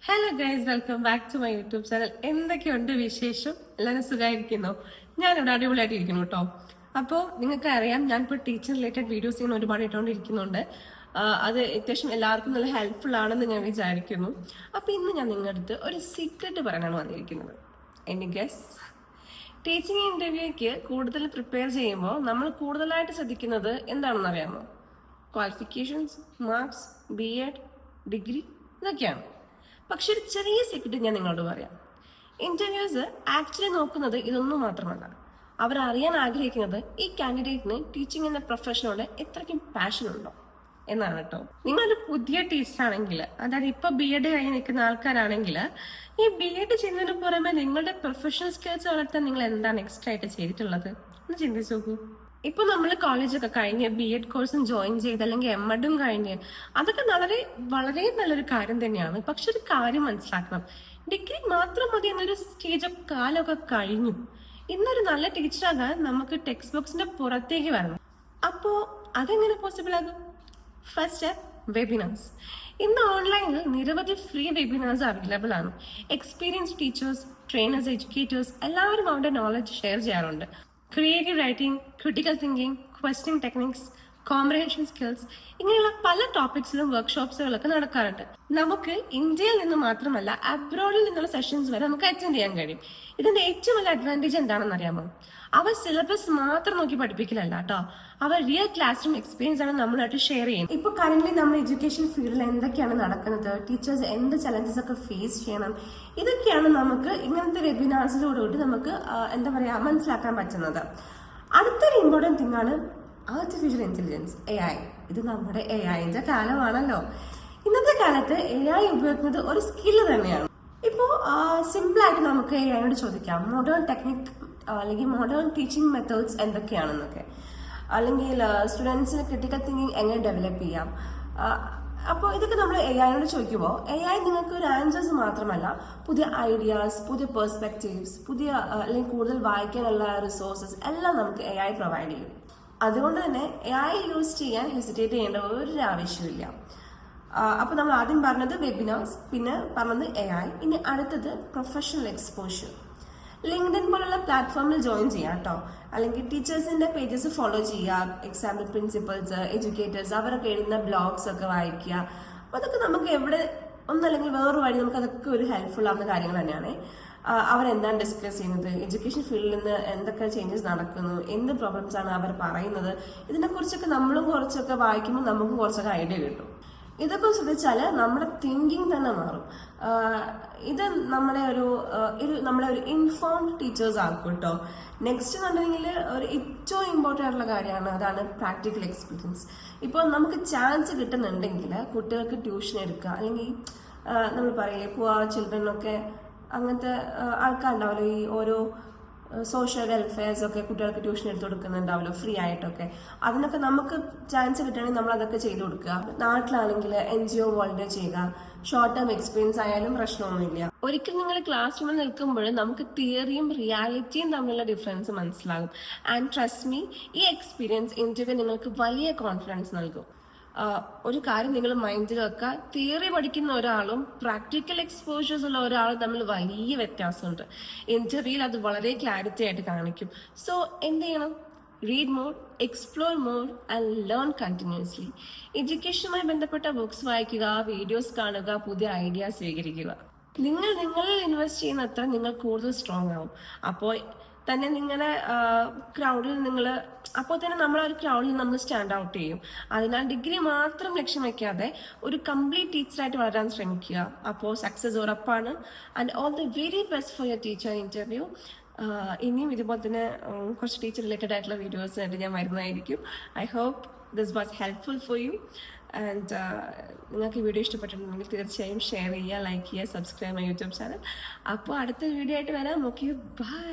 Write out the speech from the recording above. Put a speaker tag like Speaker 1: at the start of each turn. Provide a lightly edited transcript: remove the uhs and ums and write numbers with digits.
Speaker 1: Hello guys, welcome back to my YouTube channel. എന്തൊക്കെയുണ്ട് വിശേഷം? എല്ലാവരും സുഖമായിരിക്കുന്നോ? ഞാനിവിടെ അടിപൊളിയായിട്ട് ഇരിക്കുന്നു കേട്ടോ. അപ്പോൾ നിങ്ങൾക്ക് അറിയാം, ഞാനിപ്പോൾ ടീച്ചർ റിലേറ്റഡ് വീഡിയോസ് ഇങ്ങനെ ഒരുപാട് ഇട്ടുകൊണ്ടിരിക്കുന്നുണ്ട്. അത് അത്യാവശ്യം എല്ലാവർക്കും നല്ല ഹെൽപ്ഫുൾ ആണെന്ന് ഞാൻ വിചാരിക്കുന്നു. അപ്പോൾ ഇന്ന് ഞാൻ നിങ്ങളുടെ അടുത്ത് ഒരു സീക്രട്ട് പറയാനാണ് വന്നിരിക്കുന്നത്. Any guess? ടീച്ചിങ് ഇന്റർവ്യൂക്ക് കൂടുതൽ പ്രിപ്പയർ ചെയ്യുമ്പോൾ നമ്മൾ കൂടുതലായിട്ട് ശ്രദ്ധിക്കുന്നത് എന്താണെന്ന് അറിയാമോ? ക്വാളിഫിക്കേഷൻസ്, മാർക്സ്, BEd, ഡിഗ്രി, ഇതൊക്കെയാണ്. പക്ഷെ ഒരു ചെറിയ സീക്രട്ട് ഞാൻ നിങ്ങളോട് പറയാം. ഇന്റർവ്യൂസ് ആക്ച്വലി നോക്കുന്നത് ഇതൊന്നും മാത്രമല്ല. അവർ അറിയാൻ ആഗ്രഹിക്കുന്നത് ഈ കാൻഡിഡേറ്റിന് ടീച്ചിങ് എന്ന പ്രൊഫഷനോട് എത്രയ്ക്കും പാഷൻ ഉണ്ടോ എന്നാണ് കേട്ടോ. നിങ്ങളൊരു പുതിയ ടീച്ചറാണെങ്കിൽ, അതായത് ഇപ്പൊ BEd കഴിഞ്ഞ് നിൽക്കുന്ന ആൾക്കാരാണെങ്കിൽ, ഈ BEd ചെയ്യുന്നതിന് പുറമെ നിങ്ങളുടെ പ്രൊഫഷണൽ സ്കിൽസ് വളർത്താൻ നിങ്ങൾ എന്താണ് എക്സ്ട്രാ ആയിട്ട് ചെയ്തിട്ടുള്ളത് എന്ന് ചിന്തിച്ചു നോക്കൂ. ഇപ്പൊ നമ്മൾ കോളേജൊക്കെ കഴിഞ്ഞ് BEd കോഴ്സും ജോയിൻ ചെയ്ത് അല്ലെങ്കിൽ MEdും കഴിഞ്ഞ്, അതൊക്കെ വളരെ നല്ലൊരു കാര്യം തന്നെയാണ്. പക്ഷെ ഒരു കാര്യം മനസ്സിലാക്കണം, ഡിഗ്രി മാത്രം മതി എന്നൊരു സ്റ്റേജ് ഓഫ് കാലമൊക്കെ കഴിഞ്ഞു. ഇന്നൊരു നല്ല ടീച്ചറാകാൻ നമുക്ക് ടെക്സ്റ്റ് ബുക്സിന്റെ പുറത്തേക്ക് വരണം. അപ്പോ അതെങ്ങനെ പോസിബിൾ ആകും? First webinars. ഇന്ന് ഓൺലൈനിൽ നിരവധി ഫ്രീ വെബിനാർസ് അവൈലബിൾ ആണ്. എക്സ്പീരിയൻസ്ഡ് ടീച്ചേഴ്സ്, ട്രെയിനേഴ്സ്, എഡ്യൂക്കേറ്റേഴ്സ് എല്ലാവരും അവരുടെ നോളജ് ഷെയർ ചെയ്യാറുണ്ട്. Creative writing, critical thinking, question techniques, comprehension skills, ഇങ്ങനെയുള്ള പല ടോപ്പിക്സിലും വർക്ക്ഷോപ്സുകളൊക്കെ നടക്കാറുണ്ട്. നമുക്ക് ഇന്ത്യയിൽ നിന്ന് മാത്രമല്ല അബ്രോഡിൽ നിന്നുള്ള സെഷൻസ് വരെ നമുക്ക് അറ്റൻഡ് ചെയ്യാൻ കഴിയും. ഇതിന്റെ ഏറ്റവും വലിയ അഡ്വാൻറ്റേജ് എന്താണെന്ന് അറിയാമോ? അവർ സിലബസ് മാത്രം നോക്കി പഠിപ്പിക്കലല്ല കേട്ടോ, അവർ റിയൽ ക്ലാസ് റൂം എക്സ്പീരിയൻസ് ആണ് നമ്മളായിട്ട് ഷെയർ ചെയ്യുന്നത്. ഇപ്പൊ കറന്റ് നമ്മുടെ എഡ്യൂക്കേഷൻ ഫീൽഡിൽ എന്തൊക്കെയാണ് നടക്കുന്നത്, ടീച്ചേഴ്സ് എന്ത് ചലഞ്ചസ് ഒക്കെ ഫേസ് ചെയ്യണം, ഇതൊക്കെയാണ് നമുക്ക് ഇങ്ങനത്തെ വെബിനാർസിലൂടെ നമുക്ക് മനസ്സിലാക്കാൻ പറ്റുന്നത്. അടുത്തൊരു ഇമ്പോർട്ടൻറ്റ് തിങ് ആണ് ആർട്ടിഫിഷ്യൽ ഇന്റലിജൻസ്, AI. ഇത് നമ്മുടെ AIന്റെ കാലമാണല്ലോ. ഇന്നത്തെ കാലത്ത് AI ഉപയോഗിക്കുന്നത് ഒരു സ്കില്ല് തന്നെയാണ്. ഇപ്പോൾ സിമ്പിളായിട്ട് നമുക്ക് AIയോട് ചോദിക്കാം, മോഡേൺ ടെക്നിക് അല്ലെങ്കിൽ മോഡേൺ ടീച്ചിങ് മെത്തേഡ്സ് എന്തൊക്കെയാണെന്നൊക്കെ, അല്ലെങ്കിൽ സ്റ്റുഡൻസിന് ക്രിട്ടിക്കൽ തിങ്കിങ് എങ്ങനെ ഡെവലപ്പ് ചെയ്യാം. അപ്പോൾ ഇതൊക്കെ നമ്മൾ AIയോട് ചോദിക്കുമ്പോൾ AI നിങ്ങൾക്ക് ഒരു ആൻസേഴ്സ് മാത്രമല്ല, പുതിയ ഐഡിയാസ്, പുതിയ പെർസ്പെക്റ്റീവ്സ്, അല്ലെങ്കിൽ കൂടുതൽ വായിക്കാനുള്ള റിസോഴ്സസ് എല്ലാം നമുക്ക് AI പ്രൊവൈഡ് ചെയ്യും. അതുകൊണ്ട് തന്നെ AI യൂസ് ചെയ്യാൻ ഹെസിറ്റേറ്റ് ചെയ്യേണ്ട ഒരു ആവശ്യമില്ല. അപ്പോൾ നമ്മൾ ആദ്യം പറഞ്ഞത് വെബിനാർസ്, പിന്നെ പറഞ്ഞത് AI, ഇനി അടുത്തത് പ്രൊഫഷണൽ എക്സ്പോഷർ. ലിങ്ക്ഡിൻ പോലുള്ള പ്ലാറ്റ്ഫോമിൽ ജോയിൻ ചെയ്യാം കേട്ടോ, അല്ലെങ്കിൽ ടീച്ചേഴ്സിന്റെ പേജസ് ഫോളോ ചെയ്യുക. എക്സാമ്പിൾ പ്രിൻസിപ്പൽസ്, എഡ്യൂക്കേറ്റേഴ്സ് അവരൊക്കെ എഴുതുന്ന ബ്ലോഗ്സ് ഒക്കെ വായിക്കുക. അപ്പോൾ അതൊക്കെ നമുക്ക് എവിടെ ഒന്നല്ലെങ്കിൽ വേറൊരു വഴി നമുക്ക് അതൊക്കെ ഒരു ഹെൽപ്ഫുൾ ആവുന്ന കാര്യങ്ങൾ തന്നെയാണ്. അവരെന്താണ് ഡിസ്കസ് ചെയ്യുന്നത്, എഡ്യൂക്കേഷൻ ഫീൽഡിൽ നിന്ന് എന്തൊക്കെ ചേഞ്ചസ് നടക്കുന്നു, എന്ത് പ്രോബ്ലംസ് ആണ് അവർ പറയുന്നത്, ഇതിനെക്കുറിച്ചൊക്കെ നമ്മളും കുറച്ചൊക്കെ വായിക്കുമ്പോൾ നമുക്കും കുറച്ചൊക്കെ ഐഡിയ കിട്ടും. ഇതൊക്കെ ശ്രദ്ധിച്ചാൽ നമ്മുടെ തിങ്കിങ് തന്നെ മാറും. ഇത് നമ്മളെ ഒരു ഇൻഫോംഡ് ടീച്ചേഴ്സ് ആക്കും കേട്ടോ. നെക്സ്റ്റ് എന്നുണ്ടെങ്കിൽ ഒരു ഏറ്റവും ഇമ്പോർട്ടൻ്റ് ആയിട്ടുള്ള കാര്യമാണ്, അതാണ് പ്രാക്ടിക്കൽ എക്സ്പീരിയൻസ്. ഇപ്പോൾ നമുക്ക് ചാൻസ് കിട്ടുന്നുണ്ടെങ്കിൽ കുട്ടികൾക്ക് ട്യൂഷൻ എടുക്കുക, അല്ലെങ്കിൽ നമ്മൾ പറയില്ലേ പുവർ ചിൽഡ്രനൊക്കെ, അങ്ങനത്തെ ആൾക്കാരുണ്ടാവില്ല, ഈ ഓരോ സോഷ്യൽ വെൽഫെയർസ് ഒക്കെ കുട്ടികൾക്ക് ട്യൂഷൻ എടുത്ത് കൊടുക്കുന്നുണ്ടാവല്ലോ ഫ്രീ ആയിട്ടൊക്കെ. അതിനൊക്കെ നമുക്ക് ചാൻസ് കിട്ടുകയാണെങ്കിൽ നമ്മൾ അതൊക്കെ ചെയ്ത് കൊടുക്കുക. നാട്ടിലാണെങ്കിൽ NGO വോളണ്ടിയർ ചെയ്യുക. ഷോർട്ട് ടേം എക്സ്പീരിയൻസ് ആയാലും പ്രശ്നമൊന്നുമില്ല. ഒരിക്കലും നിങ്ങൾ ക്ലാസ് റൂമിൽ നിൽക്കുമ്പോൾ നമുക്ക് തിയറിയും റിയാലിറ്റിയും തമ്മിലുള്ള ഡിഫറൻസ് മനസ്സിലാകും. ആൻഡ് ട്രസ്റ്റ് മീ, ഈ എക്സ്പീരിയൻസ് ഇന്റർവ്യൂ നിങ്ങൾക്ക് വലിയ കോൺഫിഡൻസ് നൽകും. ഒരു കാര്യം നിങ്ങൾ മൈൻഡിൽ വെക്കുക, തിയറി പഠിക്കുന്ന ഒരാളും പ്രാക്ടിക്കൽ എക്സ്പോഷേഴ്സ് ഉള്ള ഒരാളും തമ്മിൽ വലിയ വ്യത്യാസമുണ്ട്. ഇന്റർവ്യൂവിൽ അത് വളരെ ക്ലാരിറ്റി ആയിട്ട് കാണിക്കും. സോ എന്ത് ചെയ്യണം? Read more, explore more and learn continuously. എഡ്യൂക്കേഷനുമായി ബന്ധപ്പെട്ട ബുക്സ് വായിക്കുക, വീഡിയോസ് കാണുക, പുതിയ ഐഡിയാസ് സ്വീകരിക്കുക. നിങ്ങളിൽ ഇൻവെസ്റ്റ് ചെയ്യുന്ന അത്ര നിങ്ങൾ കൂടുതൽ സ്ട്രോങ് ആവും. അപ്പോൾ തന്നെ നിങ്ങളുടെ ക്രൗഡിൽ നമ്മളൊരു ക്രൗഡിൽ നമ്മൾ സ്റ്റാൻഡ് ഔട്ട് ചെയ്യും. അതിനാൽ ഡിഗ്രി മാത്രം ലക്ഷ്യം വെക്കാതെ ഒരു കംപ്ലീറ്റ് ടീച്ചറായിട്ട് വളരാൻ ശ്രമിക്കുക. അപ്പോൾ സക്സസ് ഉറപ്പാണ്. And all the very best for your teacher interview. ഇനിയും ഇതുപോലെ തന്നെ കുറച്ച് ടീച്ചർ റിലേറ്റഡ് ആയിട്ടുള്ള വീഡിയോസ് ആയിട്ട് ഞാൻ വരുന്നതായിരിക്കും. I hope this was helpful for you. And നിങ്ങൾക്ക് ഈ വീഡിയോ ഇഷ്ടപ്പെട്ടിട്ടുണ്ടെങ്കിൽ തീർച്ചയായും ഷെയർ ചെയ്യുക, ലൈക്ക് ചെയ്യുക, സബ്സ്ക്രൈബ് ചെയ്യുക യൂട്യൂബ് ചാനൽ. അപ്പോൾ അടുത്ത വീഡിയോ ആയിട്ട് വരാം. Okay, by.